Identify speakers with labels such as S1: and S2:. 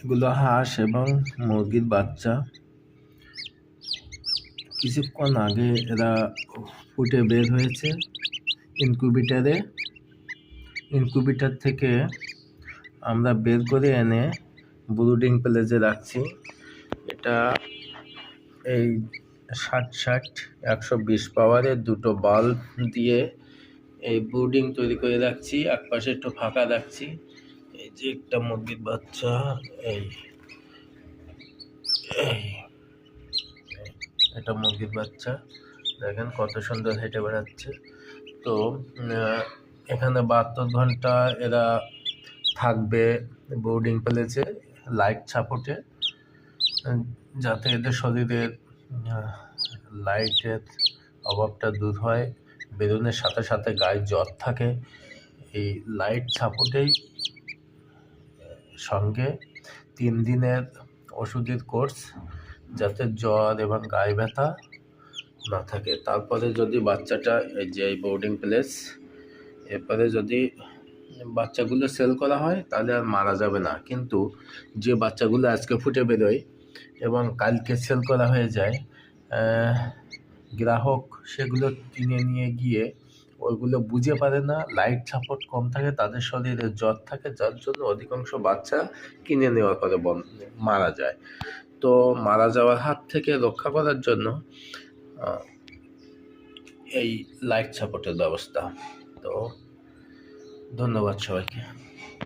S1: এগুলো হাঁস এবং মুরগির বাচ্চা। কিছুক্ষণ আগে এরা ফুটে বের হয়েছে ইনকিউবেটর থেকে আমরা বের করে এনে ব্রুডিং প্লেসে রাখছি। এটা এই 60-120 পাওয়ারের দুটো বাল্ব দিয়ে এই ব্রুডিং তৈরি করে রাখছি। একপাশে একটু ফাঁকা রাখছি। এই যে একটা মুরগির বাচ্চা, এটা মুরগির বাচ্চা, দেখেন কত সুন্দর হেঁটে বেড়াচ্ছে। তো এখানে 72 ঘন্টা এরা থাকবে বোর্ডিং প্লেসে লাইট সাপোর্টে, যাতে এদের শরীরের লাইটের অভাবটা দূর হয়। বেরোনোর সাথে সাথে গায়ে জ্বর থাকে, এই লাইট সাপোর্টেই সঙ্গে 3 দিনের ওষুধের কোর্স, যাতে জ্বর এবং গায়ে ব্যথা না থাকে। তারপরে যদি বাচ্চাটা এই যে এই বোর্ডিং প্লেস, এরপরে যদি বাচ্চাগুলো সেল করা হয় তাহলে আর মারা যাবে না। কিন্তু যে বাচ্চাগুলো আজকে ফুটে বেরোয় এবং কালকে সেল করা হয়ে যায়, গ্রাহক সেগুলো কিনে নিয়ে গিয়ে ওইগুলো বুঝে পারে না, লাইট সাপোর্ট কম থাকে, তাদের শরীরে জ্বর থাকে, যার জন্য অধিকাংশ বাচ্চা কিনে নেওয়ার পরে মারা যায়। তো মারা যাওয়ার হাত থেকে রক্ষা করার জন্য এই লাইট সাপোর্টের ব্যবস্থা। তো ধন্যবাদ সবাইকে।